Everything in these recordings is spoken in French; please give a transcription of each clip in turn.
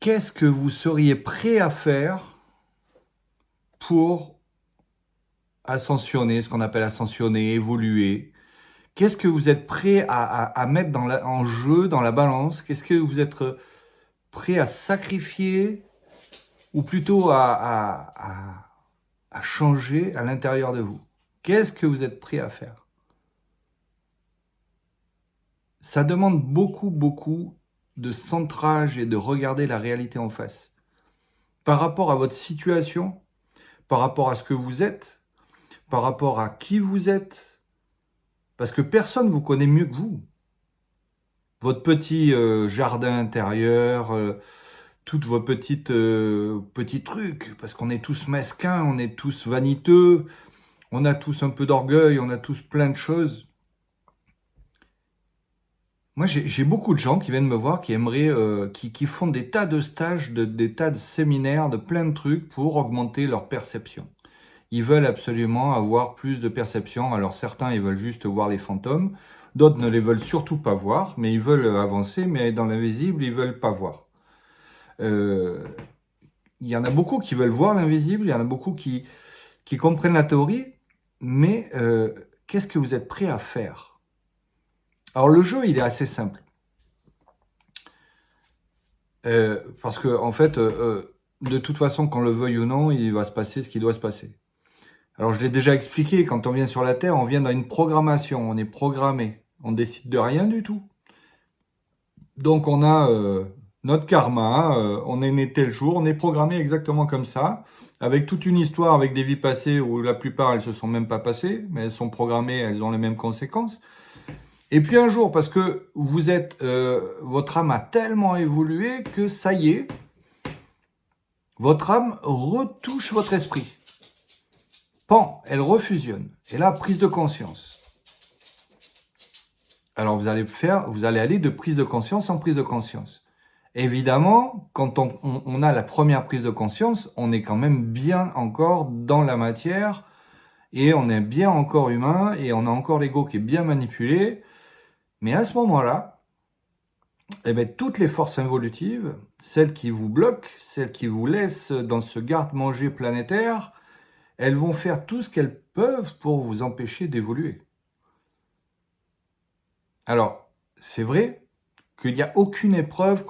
qu'est-ce que vous seriez prêt à faire pour ascensionner, ce qu'on appelle ascensionner, évoluer? Qu'est-ce que vous êtes prêt à mettre en jeu, dans la balance? Qu'est-ce que vous êtes prêt à sacrifier ou plutôt à changer à l'intérieur de vous? Qu'est-ce que vous êtes prêt à faire? Ça demande beaucoup, beaucoup de centrage et de regarder la réalité en face. Par rapport à votre situation, par rapport à ce que vous êtes, par rapport à qui vous êtes, parce que personne ne vous connaît mieux que vous. Votre petit jardin intérieur, toutes vos petits trucs, parce qu'on est tous mesquins, on est tous vaniteux, on a tous un peu d'orgueil, on a tous plein de choses. Moi, j'ai beaucoup de gens qui viennent me voir, qui aimeraient, qui font des tas de stages, des tas de séminaires, de plein de trucs pour augmenter leur perception. Ils veulent absolument avoir plus de perception. Alors certains, ils veulent juste voir les fantômes. D'autres ne les veulent surtout pas voir, mais ils veulent avancer, mais dans l'invisible, ils veulent pas voir. Euh, il y en a beaucoup qui veulent voir l'invisible, il y en a beaucoup qui comprennent la théorie, mais qu'est-ce que vous êtes prêt à faire? Alors le jeu, il est assez simple. Parce que, en fait, de toute façon, qu'on le veuille ou non, il va se passer ce qui doit se passer. Alors, je l'ai déjà expliqué, quand on vient sur la Terre, on vient dans une programmation, on est programmé. On décide de rien du tout. Donc, on a notre karma, on est né tel jour, on est programmé exactement comme ça, avec toute une histoire, avec des vies passées où la plupart, elles se sont même pas passées, mais elles sont programmées, elles ont les mêmes conséquences. Et puis un jour, parce que vous êtes, votre âme a tellement évolué que ça y est, votre âme retouche votre esprit. Pan, elle refusionne. Et là, prise de conscience. Alors vous allez aller de prise de conscience en prise de conscience. Évidemment, quand on a la première prise de conscience, on est quand même bien encore dans la matière et on est bien encore humain et on a encore l'ego qui est bien manipulé. Mais à ce moment-là, eh bien, toutes les forces involutives, celles qui vous bloquent, celles qui vous laissent dans ce garde-manger planétaire, elles vont faire tout ce qu'elles peuvent pour vous empêcher d'évoluer. Alors, c'est vrai qu'il n'y a aucune épreuve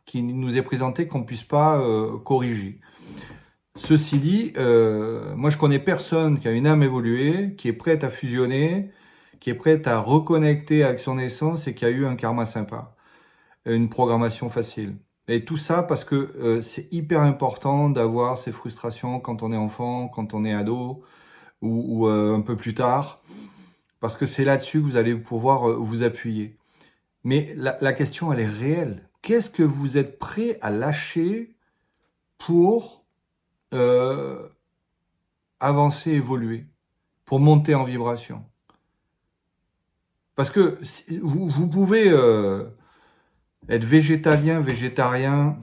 qui nous est présentée qu'on ne puisse pas corriger. Ceci dit, moi je connais personne qui a une âme évoluée, qui est prête à fusionner, qui est prête à reconnecter avec son essence et qui a eu un karma sympa, une programmation facile. Et tout ça parce que c'est hyper important d'avoir ces frustrations quand on est enfant, quand on est ado ou un peu plus tard, parce que c'est là-dessus que vous allez pouvoir vous appuyer. Mais la question, elle est réelle. Qu'est-ce que vous êtes prêt à lâcher pour euh, avancer, évoluer, pour monter en vibration? Parce que vous pouvez être végétalien, végétarien,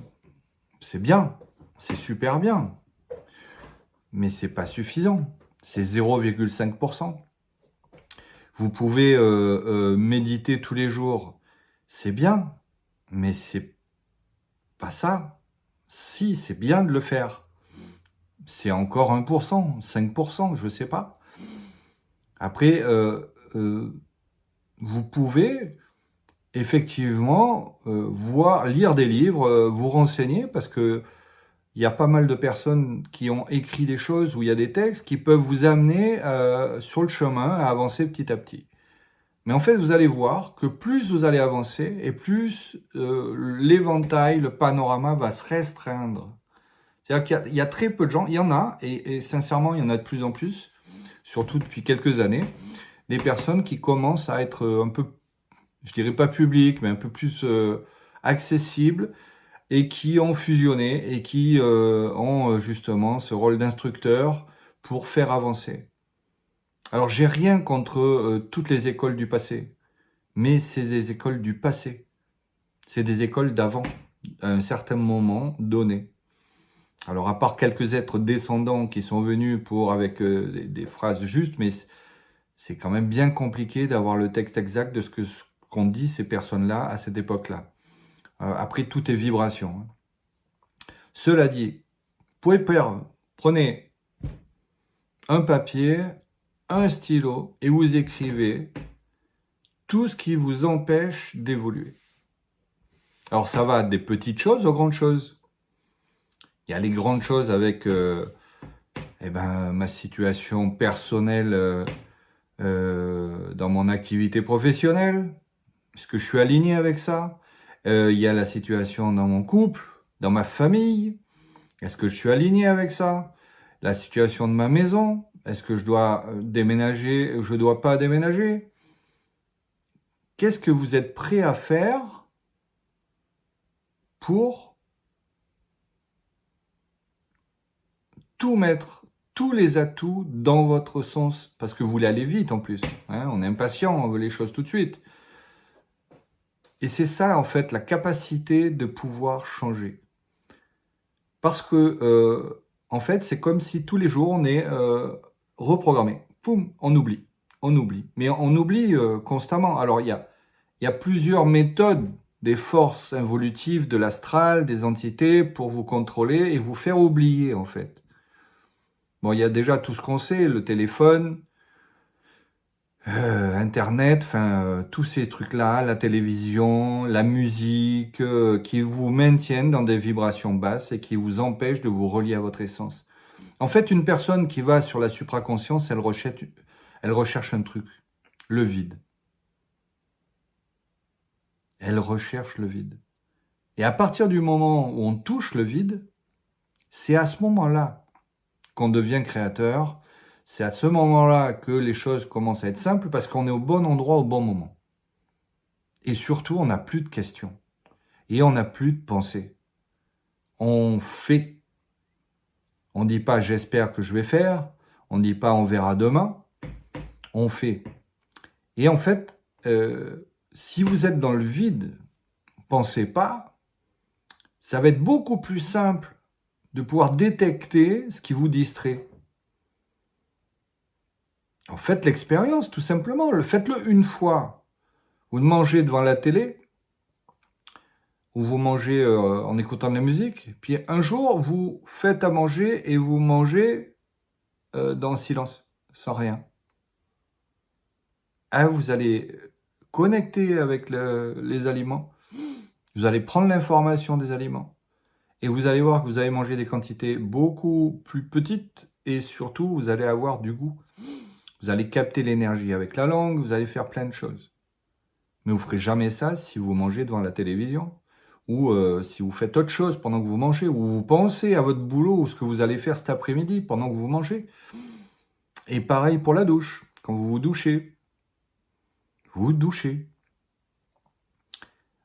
c'est bien, c'est super bien, mais c'est pas suffisant. C'est 0,5%. Vous pouvez méditer tous les jours, c'est bien, mais c'est pas ça. Si, c'est bien de le faire. C'est encore 1%, 5%, je sais pas. Après, vous pouvez effectivement lire des livres, vous renseigner, parce que il y a pas mal de personnes qui ont écrit des choses où il y a des textes qui peuvent vous amener sur le chemin à avancer petit à petit. Mais en fait, vous allez voir que plus vous allez avancer et plus l'éventail, le panorama va se restreindre. C'est-à-dire qu'il y a très peu de gens, il y en a, et sincèrement, il y en a de plus en plus, surtout depuis quelques années, des personnes qui commencent à être un peu, je dirais pas publiques, mais un peu plus accessibles, et qui ont fusionné, et qui ont justement ce rôle d'instructeur pour faire avancer. Alors, j'ai rien contre toutes les écoles du passé, mais c'est des écoles du passé. C'est des écoles d'avant, à un certain moment donné. Alors, à part quelques êtres descendants qui sont venus avec des phrases justes, mais c'est quand même bien compliqué d'avoir le texte exact de ce qu'ont dit ces personnes-là à cette époque-là. Après, tout est vibration, hein. Cela dit, vous pouvez prenez un papier, un stylo et vous écrivez tout ce qui vous empêche d'évoluer. Alors ça va des petites choses aux grandes choses. Il y a les grandes choses avec ma situation personnelle dans mon activité professionnelle. Est-ce que je suis aligné avec ça? Il y a la situation dans mon couple, dans ma famille. Est-ce que je suis aligné avec ça? La situation de ma maison. Est-ce que je dois déménager? Je ne dois pas déménager? Qu'est-ce que vous êtes prêt à faire pour tout mettre, tous les atouts dans votre sens? Parce que vous voulez aller vite en plus, hein, on est impatient, on veut les choses tout de suite. Et c'est ça, en fait, la capacité de pouvoir changer. Parce que, en fait, c'est comme si tous les jours, on est reprogrammé. Poum, on oublie. On oublie. Mais on oublie constamment. Alors, il y a plusieurs méthodes des forces involutives de l'astral, des entités, pour vous contrôler et vous faire oublier, en fait. Bon, il y a déjà tout ce qu'on sait, le téléphone, Internet, tous ces trucs-là, la télévision, la musique, qui vous maintiennent dans des vibrations basses et qui vous empêchent de vous relier à votre essence. En fait, une personne qui va sur la supraconscience, elle recherche un truc, le vide. Elle recherche le vide. Et à partir du moment où on touche le vide, c'est à ce moment-là qu'on devient créateur. C'est à ce moment-là que les choses commencent à être simples parce qu'on est au bon endroit au bon moment. Et surtout, on n'a plus de questions. Et on n'a plus de pensées. On fait. On ne dit pas « j'espère que je vais faire ». On ne dit pas « on verra demain ». On fait. Et en fait, si vous êtes dans le vide, pensez pas, ça va être beaucoup plus simple de pouvoir détecter ce qui vous distrait. En faites l'expérience, tout simplement. Faites-le une fois. Vous mangez devant la télé, ou vous mangez en écoutant de la musique, puis un jour, vous faites à manger et vous mangez dans le silence, sans rien. Ah, vous allez connecter avec les aliments, vous allez prendre l'information des aliments, et vous allez voir que vous allez manger des quantités beaucoup plus petites, et surtout, vous allez avoir du goût. Vous allez capter l'énergie avec la langue, vous allez faire plein de choses. Mais vous ne ferez jamais ça si vous mangez devant la télévision, ou si vous faites autre chose pendant que vous mangez, ou vous pensez à votre boulot, ou ce que vous allez faire cet après-midi pendant que vous mangez. Et pareil pour la douche, quand vous vous douchez. Vous douchez.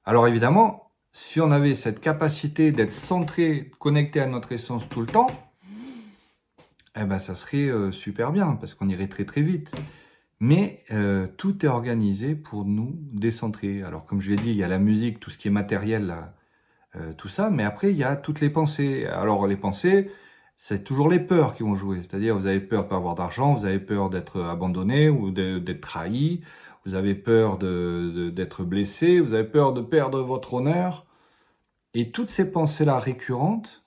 Alors évidemment, si on avait cette capacité d'être centré, connecté à notre essence tout le temps, eh ben ça serait super bien, parce qu'on irait très très vite. Mais tout est organisé pour nous décentrer. Alors comme je l'ai dit, il y a la musique, tout ce qui est matériel, là, tout ça, mais après il y a toutes les pensées. Alors les pensées, c'est toujours les peurs qui vont jouer. C'est-à-dire vous avez peur de ne pas avoir d'argent, vous avez peur d'être abandonné ou d'être trahi, vous avez peur d'être blessé, vous avez peur de perdre votre honneur. Et toutes ces pensées-là récurrentes,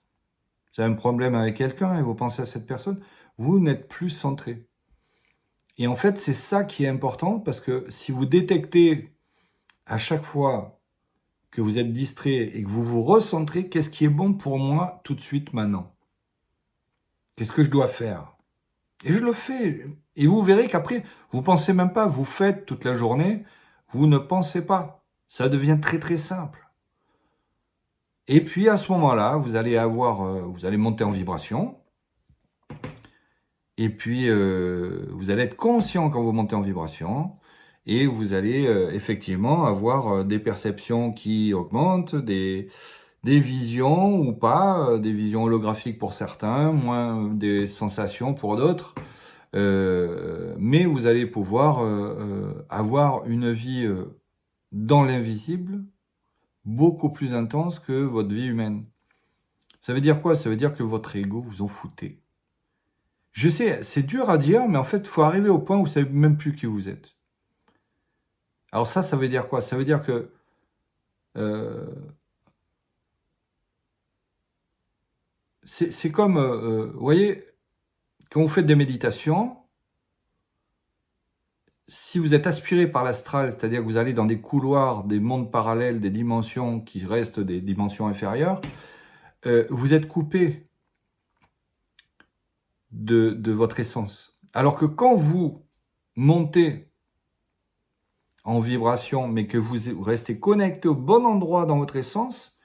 vous avez un problème avec quelqu'un et vous pensez à cette personne, vous n'êtes plus centré. Et en fait, c'est ça qui est important, parce que si vous détectez à chaque fois que vous êtes distrait et que vous vous recentrez, qu'est-ce qui est bon pour moi tout de suite maintenant? Qu'est-ce que je dois faire? Et je le fais. Et vous verrez qu'après, vous ne pensez même pas, vous faites toute la journée, vous ne pensez pas. Ça devient très très simple. Et puis à ce moment-là, vous allez monter en vibration. Et puis, vous allez être conscient quand vous montez en vibration. Et vous allez effectivement avoir des perceptions qui augmentent, des visions ou pas, des visions holographiques pour certains, moins des sensations pour d'autres. Mais vous allez pouvoir avoir une vie dans l'invisible beaucoup plus intense que votre vie humaine. Ça veut dire quoi? Ça veut dire que votre ego vous en foutez. Je sais, c'est dur à dire, mais en fait, il faut arriver au point où vous ne savez même plus qui vous êtes. Alors ça veut dire quoi? Ça veut dire que c'est comme, vous voyez, quand vous faites des méditations, si vous êtes aspiré par l'astral, c'est-à-dire que vous allez dans des couloirs, des mondes parallèles, des dimensions qui restent des dimensions inférieures, vous êtes coupé de votre essence. Alors que quand vous montez en vibration, mais que vous restez connecté au bon endroit dans votre essence,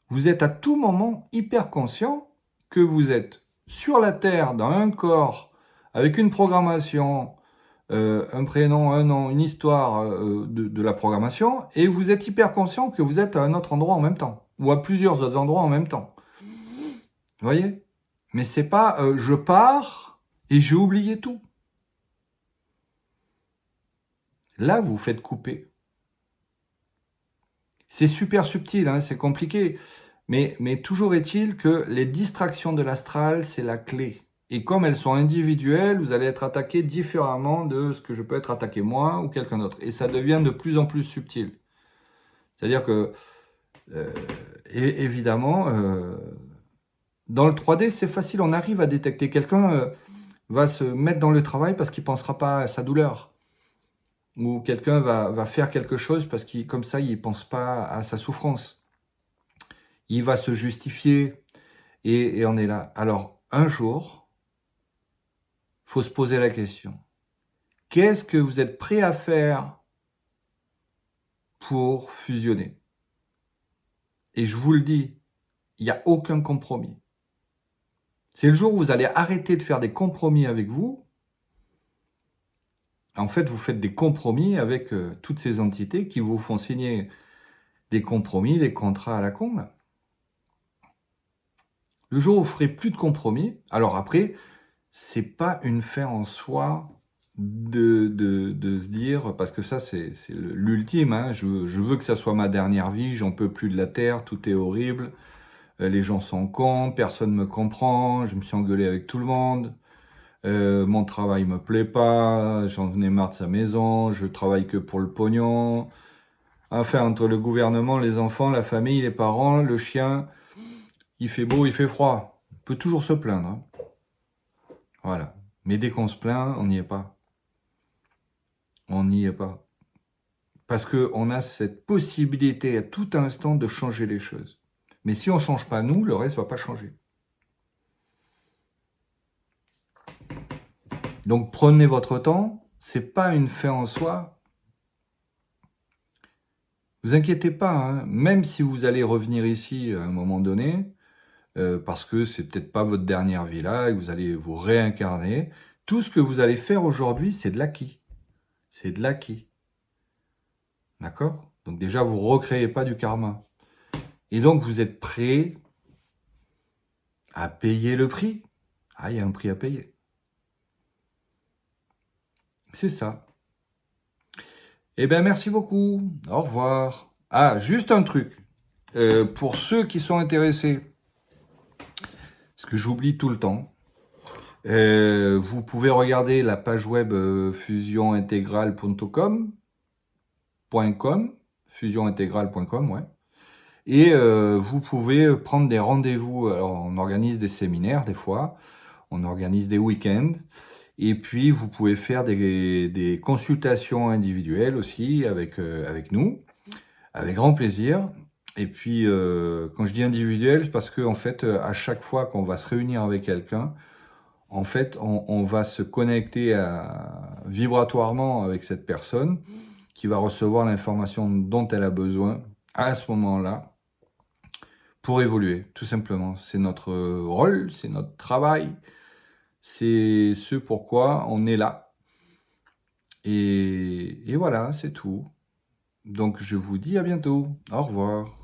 vous êtes à tout moment hyper conscient que vous êtes sur la Terre, dans un corps, avec une programmation, un prénom, un nom, une histoire de la programmation, et vous êtes hyper conscient que vous êtes à un autre endroit en même temps, ou à plusieurs autres endroits en même temps. Vous voyez? Mais c'est pas je pars et j'ai oublié tout. Là, vous faites couper. C'est super subtil, hein, c'est compliqué. Mais toujours est-il que les distractions de l'astral, c'est la clé. Et comme elles sont individuelles, vous allez être attaqué différemment de ce que je peux être attaqué moi ou quelqu'un d'autre. Et ça devient de plus en plus subtil. C'est-à-dire que, évidemment, dans le 3D, c'est facile, on arrive à détecter. Quelqu'un va se mettre dans le travail parce qu'il ne pensera pas à sa douleur. Ou quelqu'un va faire quelque chose parce qu'il, comme ça, il ne pense pas à sa souffrance. Il va se justifier et on est là. Alors, un jour, il faut se poser la question. Qu'est-ce que vous êtes prêt à faire pour fusionner? Et je vous le dis, il n'y a aucun compromis. C'est le jour où vous allez arrêter de faire des compromis avec vous. En fait, vous faites des compromis avec toutes ces entités qui vous font signer des compromis, des contrats à la con. Là. Le jour où vous ferez plus de compromis, alors après, c'est pas une fin en soi de se dire, parce que ça c'est l'ultime, hein, je veux que ça soit ma dernière vie, j'en peux plus de la terre, tout est horrible, les gens sont cons, personne me comprend, je me suis engueulé avec tout le monde, mon travail me plaît pas, j'en ai marre de sa maison, je travaille que pour le pognon, enfin entre le gouvernement, les enfants, la famille, les parents, le chien, il fait beau, il fait froid, on peut toujours se plaindre, hein. Voilà. Mais dès qu'on se plaint, on n'y est pas. On n'y est pas. Parce qu'on a cette possibilité à tout instant de changer les choses. Mais si on ne change pas nous, le reste ne va pas changer. Donc prenez votre temps, c'est pas une fin en soi. Vous inquiétez pas, hein, même si vous allez revenir ici à un moment donné, parce que c'est peut-être pas votre dernière vie là, et que vous allez vous réincarner, tout ce que vous allez faire aujourd'hui, c'est de l'acquis. C'est de l'acquis. D'accord? Donc déjà, vous ne recréez pas du karma. Et donc, vous êtes prêt à payer le prix. Ah, il y a un prix à payer. C'est ça. Eh bien, merci beaucoup. Au revoir. Ah, juste un truc. Pour ceux qui sont intéressés, parce que j'oublie tout le temps, vous pouvez regarder la page web fusionintégrale.com, fusionintégrale.com, ouais. Et vous pouvez prendre des rendez-vous. Alors, on organise des séminaires des fois, on organise des week-ends. Et puis, vous pouvez faire des consultations individuelles aussi avec nous, avec grand plaisir. Et puis, quand je dis individuel, parce que en fait, à chaque fois qu'on va se réunir avec quelqu'un, en fait, on va se connecter vibratoirement avec cette personne qui va recevoir l'information dont elle a besoin à ce moment-là pour évoluer, tout simplement. C'est notre rôle, c'est notre travail, c'est ce pourquoi on est là. Et voilà, c'est tout. Donc je vous dis à bientôt. Au revoir.